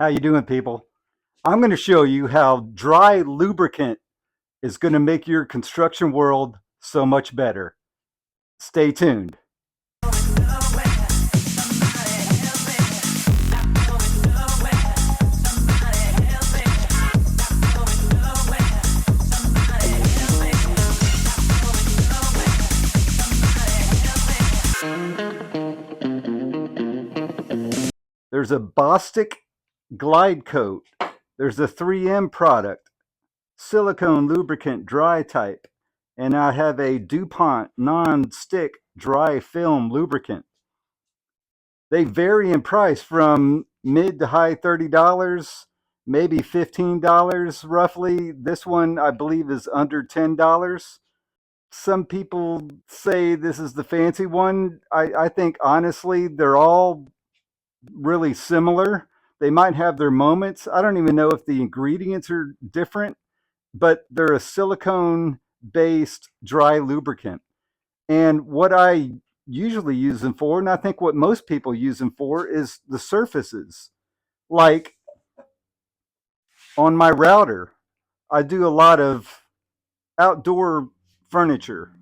How you doing, people? I'm going to show you how dry lubricant is going to make your construction world so much better. Stay tuned. There's a Bostic Glide Coat. There's a 3M product, silicone lubricant dry type, and I have a DuPont non-stick dry film lubricant. They vary in price from mid to high $30, maybe $15 roughly. This one I believe is under $10. Some people say this is the fancy one. I think honestly they're all really similar. They might have their moments. I don't even know if the ingredients are different, but they're a silicone based dry lubricant. And what I usually use them for, and I think what most people use them for, is the surfaces. Like on my router, I do a lot of outdoor furniture.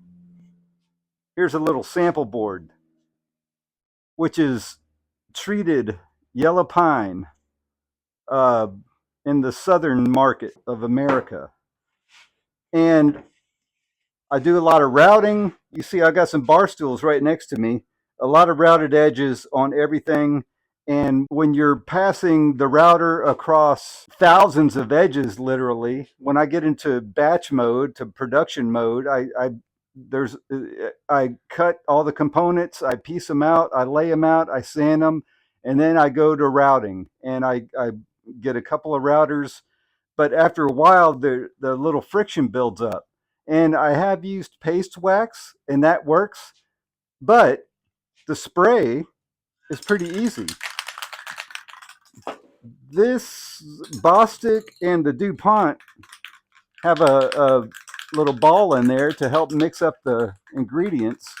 Here's a little sample board, which is treated yellow pine uh, in the southern market of America. And I do a lot of routing. You see, I got some bar stools right next to me, a lot of routed edges on everything. And when you're passing the router across thousands of edges, literally, when I get into batch mode to production mode, I cut all the components, I piece them out, I lay them out, I sand them, and then I go to routing. And I get a couple of routers, but after a while, the little friction builds up. And I have used paste wax, and that works. But the spray is pretty easy. This Bostic and the DuPont have a little ball in there to help mix up the ingredients.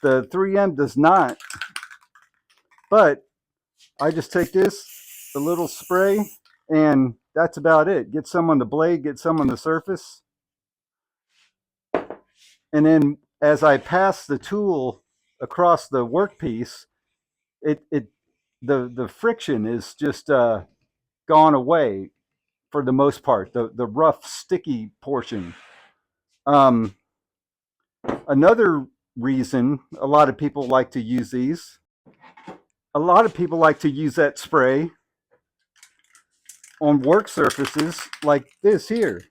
The 3M does not. But I just take this, a little spray, and that's about it. Get some on the blade, get some on the surface. And then as I pass the tool across the workpiece, the friction is just gone away for the most part. The rough, sticky portion. Um, Another reason a lot of people like to use these. A lot of people like to use that spray on work surfaces like this here.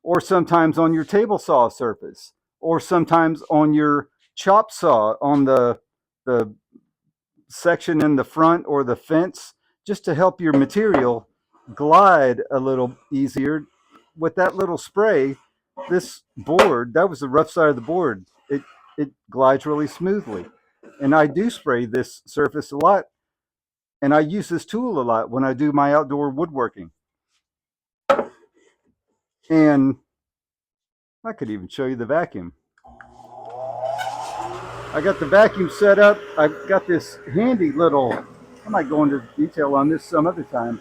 Or sometimes on your table saw surface, or sometimes on your chop saw on the section in the front or the fence, just to help your material glide a little easier. With that little spray, this board, that was the rough side of the board, it glides really smoothly. And I do spray this surface a lot, and I use this tool a lot when I do my outdoor woodworking. And I could even show you the vacuum. I got the vacuum set up. I've got this handy little, I might go into detail on this some other time.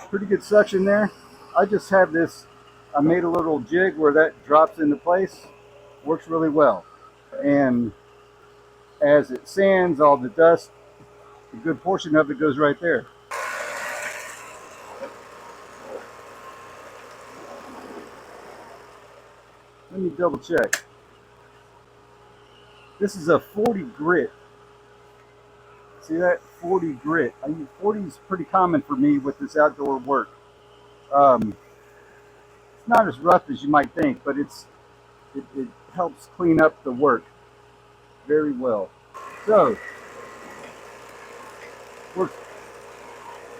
Pretty good suction there. I just have this, I made a little jig where that drops into place. Works really well. And as it sands all the dust, a good portion of it goes right there. Let me double check. This is a 40 grit. See that? 40 grit. 40 is pretty common for me with this outdoor work. It's not as rough as you might think, but it helps clean up the work very well. So, works.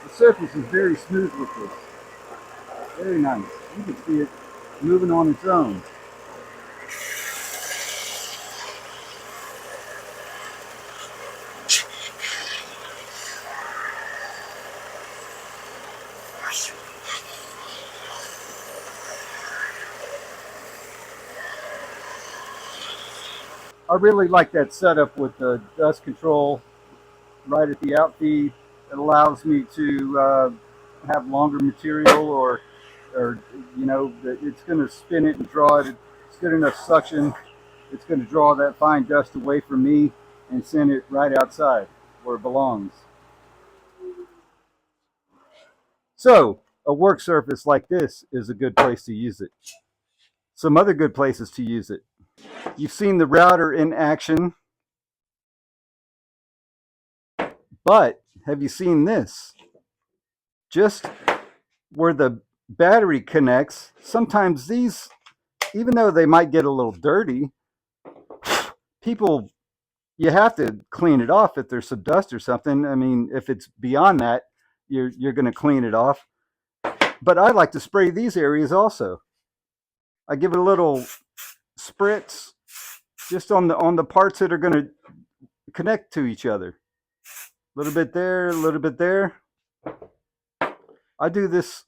The surface is very smooth with this. Very nice. You can see it moving on its own. I really like that setup with the dust control right at the outfeed. It allows me to have longer material, or it's going to spin it and draw it. It's good enough suction. It's going to draw that fine dust away from me and send it right outside where it belongs. So a work surface like this is a good place to use it. Some other good places to use it. You've seen the router in action, but have you seen this? Just where the battery connects, sometimes these, even though they might get a little dirty, people, you have to clean it off if there's some dust or something. I mean, if it's beyond that, you're going to clean it off. But I like to spray these areas also. I give it a little spritz just on the parts that are going to connect to each other. A little bit there, a little bit there. I do this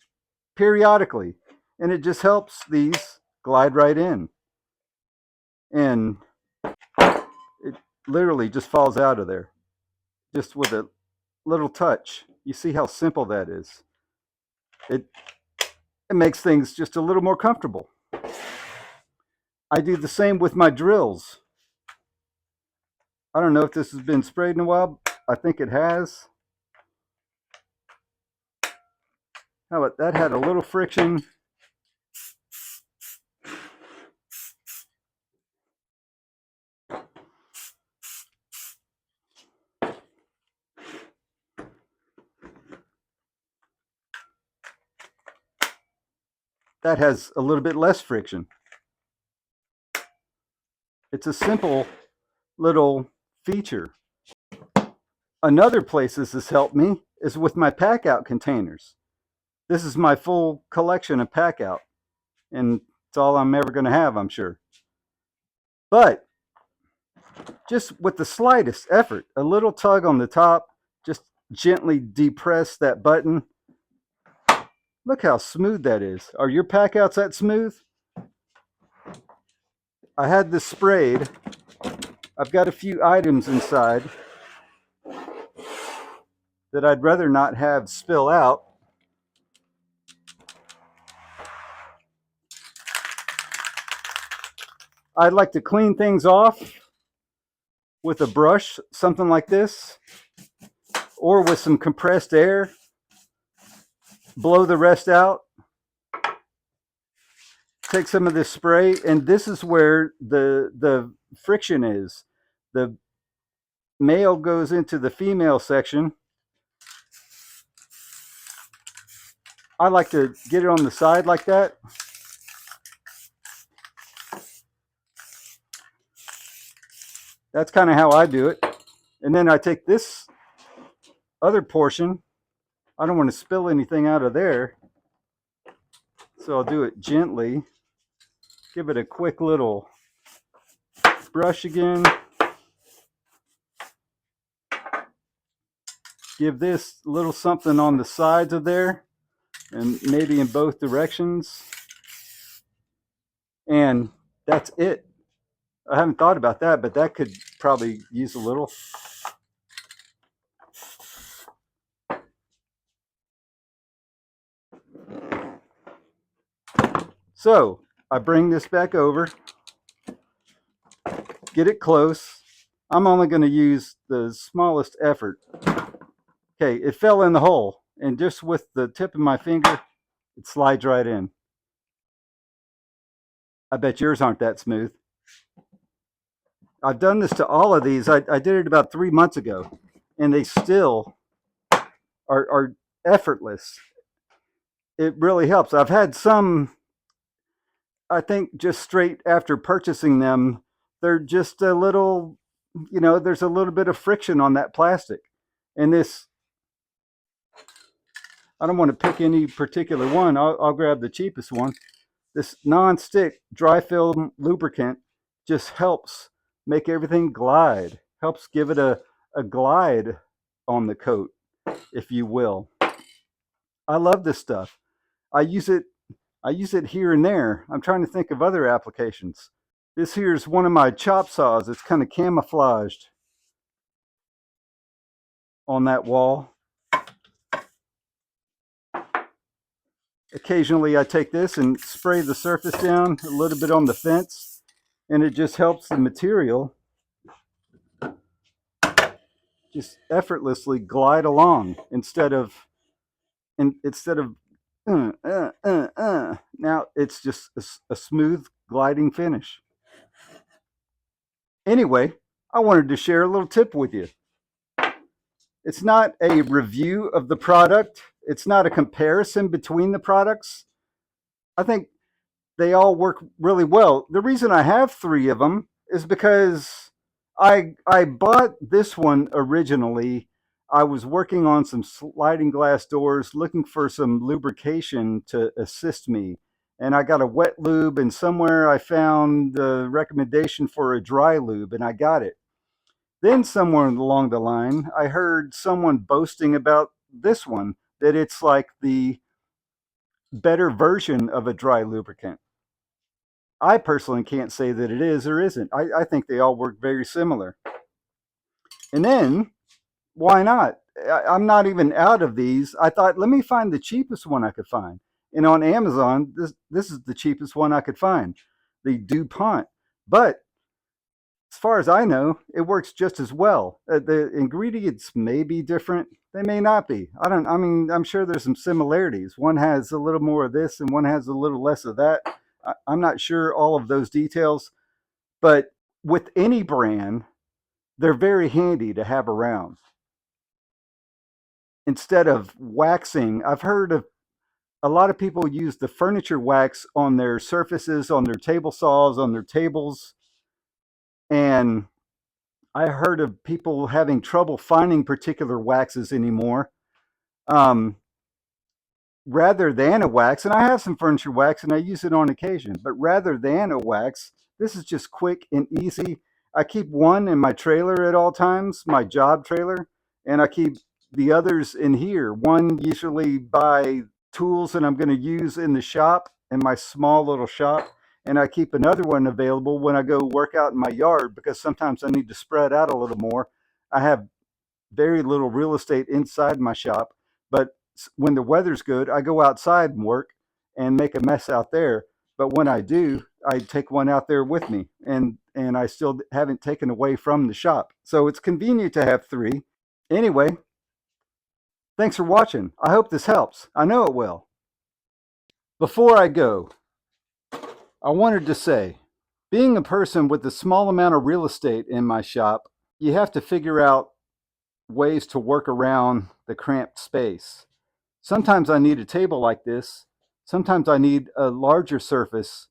periodically, and it just helps these glide right in. And it literally just falls out of there just with a little touch. You see how simple that is. It, it makes things just a little more comfortable. I do the same with my drills. I don't know if this has been sprayed in a while. I think it has. How about that? Had a little friction. That has a little bit less friction. It's a simple little feature. Another place this has helped me is with my pack out containers. This is my full collection of pack out, and it's all I'm ever going to have, I'm sure. But just with the slightest effort, a little tug on the top, just gently depress that button. Look how smooth that is. Are your pack outs that smooth? I had this sprayed. I've got a few items inside that I'd rather not have spill out. I'd like to clean things off with a brush, something like this, or with some compressed air. Blow the rest out. Take some of this spray, and this is where the friction is. The male goes into the female section. I like to get it on the side like that. That's kind of how I do it. And then I take this other portion. I don't want to spill anything out of there, so I'll do it gently. Give it a quick little brush again. Give this a little something on the sides of there, and maybe in both directions. And that's it. I haven't thought about that, but that could probably use a little. So I bring this back over, get it close. I'm only going to use the smallest effort. Okay, it fell in the hole, and just with the tip of my finger, it slides right in. I bet yours aren't that smooth. I've done this to all of these. I did it about 3 months ago, and they still are effortless. It really helps. I've had some, I think, just straight after purchasing them, they're just a little, there's a little bit of friction on that plastic. And this, I don't want to pick any particular one. I'll grab the cheapest one. This non-stick dry film lubricant just helps make everything glide, helps give it a glide on the coat, if you will. I love this stuff. I use it here and there. I'm trying to think of other applications. This here's one of my chop saws. It's kind of camouflaged on that wall. Occasionally I take this and spray the surface down a little bit on the fence, and it just helps the material just effortlessly glide along instead of now it's just a smooth gliding finish. Anyway, I wanted to share a little tip with you. It's not a review of the product. It's not a comparison between the products. I think they all work really well. The reason I have three of them is because I bought this one originally. I was working on some sliding glass doors, looking for some lubrication to assist me. And I got a wet lube, and somewhere I found the recommendation for a dry lube, and I got it. Then, somewhere along the line, I heard someone boasting about this one, that it's like the better version of a dry lubricant. I personally can't say that it is or isn't. I think they all work very similar. And then, why not? I'm not even out of these. I thought, let me find the cheapest one I could find. And on Amazon, this is the cheapest one I could find, the DuPont. But as far as I know, it works just as well. The ingredients may be different. They may not be. I mean, I'm sure there's some similarities. One has a little more of this and one has a little less of that. I'm not sure all of those details, but with any brand, they're very handy to have around. Instead of waxing, I've heard of a lot of people use the furniture wax on their surfaces, on their table saws, on their tables. And I heard of people having trouble finding particular waxes anymore. Um, Rather than a wax, and I have some furniture wax and I use it on occasion, but rather than a wax, this is just quick and easy. I keep one in my trailer at all times, my job trailer, and I keep the others in here. One usually by tools that I'm going to use in the shop, in my small little shop, and I keep another one available when I go work out in my yard because sometimes I need to spread out a little more. I have very little real estate inside my shop, but when the weather's good, I go outside and work and make a mess out there. But when I do, I take one out there with me, and I still haven't taken away from the shop. So it's convenient to have three. Anyway, thanks for watching. I hope this helps. I know it will. Before I go, I wanted to say, being a person with a small amount of real estate in my shop, you have to figure out ways to work around the cramped space. Sometimes I need a table like this. Sometimes I need a larger surface.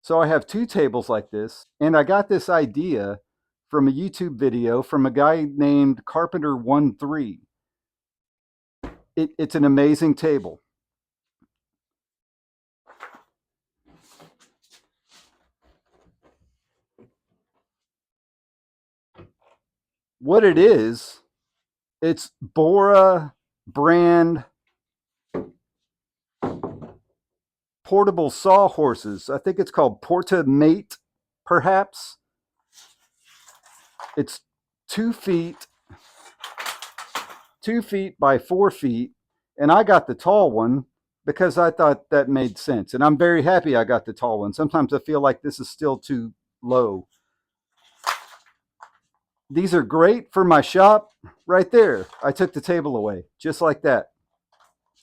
So I have two tables like this. And I got this idea from a YouTube video from a guy named Carpenter13. It's an amazing table. What it is, it's Bora brand portable sawhorses. I think it's called Portamate, perhaps. It's 2 feet, 2 feet by 4 feet, and I got the tall one because I thought that made sense. And I'm very happy I got the tall one. Sometimes I feel like this is still too low. These are great for my shop. Right there, I took the table away just like that.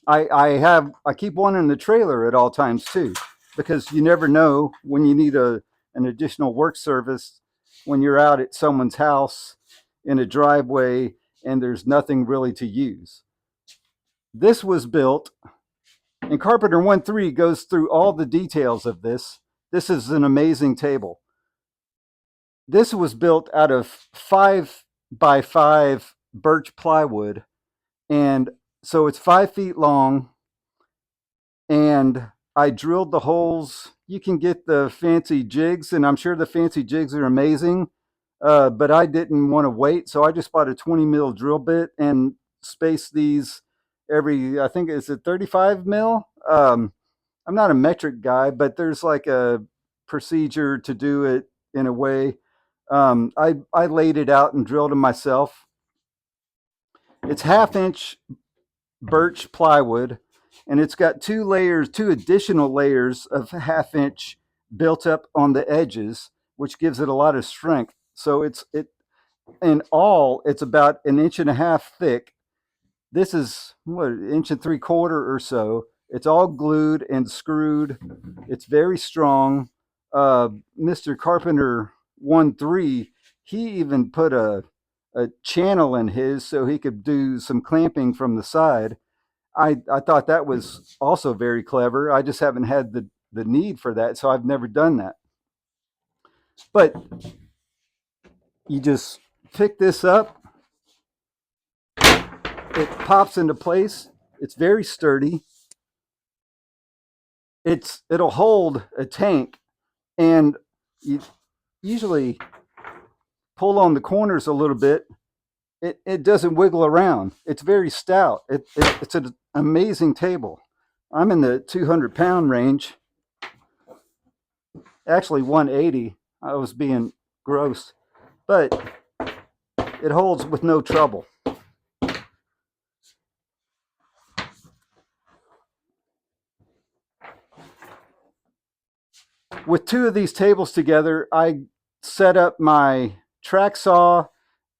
I keep one in the trailer at all times too, because you never know when you need an additional work service when you're out at someone's house in a driveway and there's nothing really to use. This was built, and Carpenter13 goes through all the details of this. This is an amazing table. This was built out of 5x5 birch plywood, and so it's 5 feet long, and I drilled the holes. You can get the fancy jigs, and I'm sure the fancy jigs are amazing, but I didn't want to wait, so I just bought a 20 mil drill bit and spaced these every, I think, is it 35 mil? I'm not a metric guy, but there's like a procedure to do it in a way. I laid it out and drilled them myself. It's 1/2 inch birch plywood, and it's got two additional layers of 1/2 inch built up on the edges, which gives it a lot of strength. So it in all, it's about 1.5 inches thick. This is what, 1.75 inches or so. It's all glued and screwed. It's very strong. Mr. Carpenter 1-3, he even put a channel in his so he could do some clamping from the side. I thought that was also very clever. I just haven't had the need for that, so I've never done that. But you just pick this up, it pops into place. It's very sturdy. It'll hold a tank, and you usually pull on the corners a little bit. It doesn't wiggle around. It's very stout. It's an amazing table. I'm in the 200-pound range. Actually 180. I was being gross, but it holds with no trouble. With two of these tables together, I set up my track saw,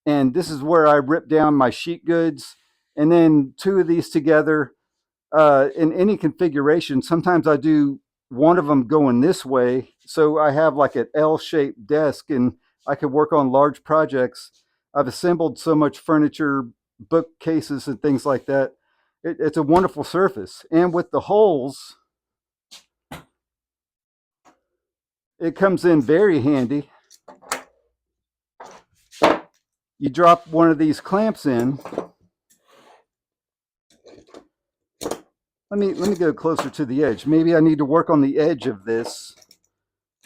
and this is where I rip down my sheet goods. And then two of these together, in any configuration, sometimes I do one of them going this way, so I have like an L-shaped desk, and I can work on large projects. I've assembled so much furniture, bookcases, and things like that. It's a wonderful surface, and with the holes, it comes in very handy. You drop one of these clamps in. Let me go closer to the edge. Maybe I need to work on the edge of this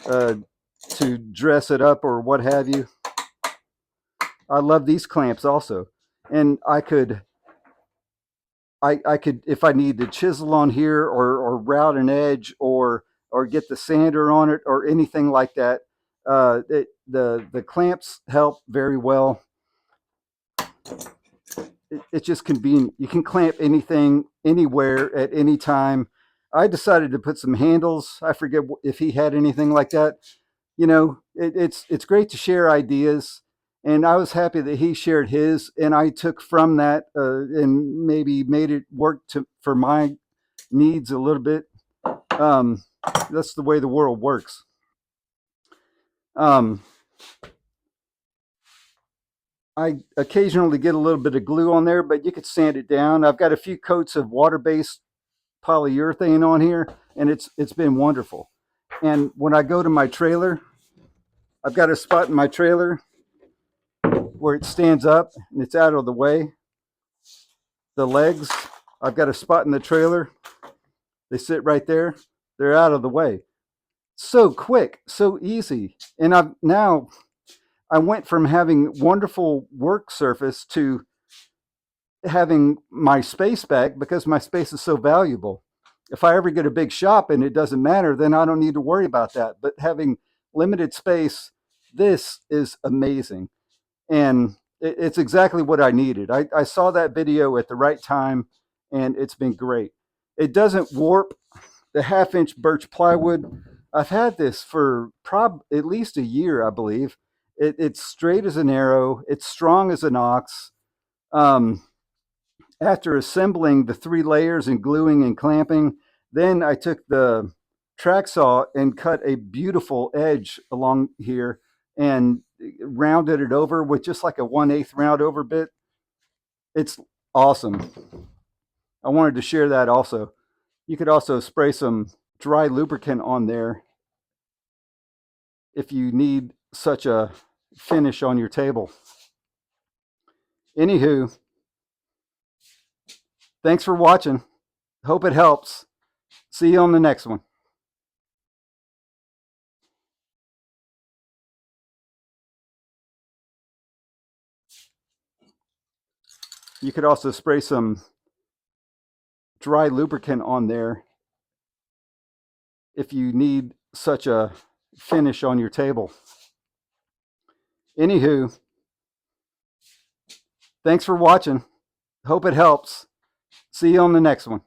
to dress it up or what have you. I love these clamps also, and I could if I need to chisel on here or route an edge or get the sander on it or anything like that. The clamps help very well. It's just convenient. You can clamp anything anywhere at any time. I decided to put some handles. I forget if he had anything like that. You know, it's great to share ideas, and I was happy that he shared his, and I took from that and maybe made it work for my needs a little bit. Um, that's the way the world works. Um, I occasionally get a little bit of glue on there, but you could sand it down. I've got a few coats of water-based polyurethane on here, and it's been wonderful. And when I go to my trailer, I've got a spot in my trailer where it stands up and it's out of the way. The legs, I've got a spot in the trailer. They sit right there. They're out of the way. So quick, so easy. And I went from having wonderful work surface to having my space back because my space is so valuable. If I ever get a big shop and it doesn't matter, then I don't need to worry about that. But having limited space, this is amazing. And it's exactly what I needed. I saw that video at the right time, and it's been great. It doesn't warp. The 1/2 inch birch plywood, I've had this for at least a year, I believe. It's straight as an arrow. It's strong as an ox. Um, After assembling the 3 layers and gluing and clamping, then I took the track saw and cut a beautiful edge along here and rounded it over with just like a 1/8 round over bit. It's awesome. I wanted to share that also. You could also spray some dry lubricant on there if you need such a finish on your table. Anywho, thanks for watching. Hope it helps. See you on the next one. You could also spray some dry lubricant on there if you need such a finish on your table. Anywho, thanks for watching. Hope it helps. See you on the next one.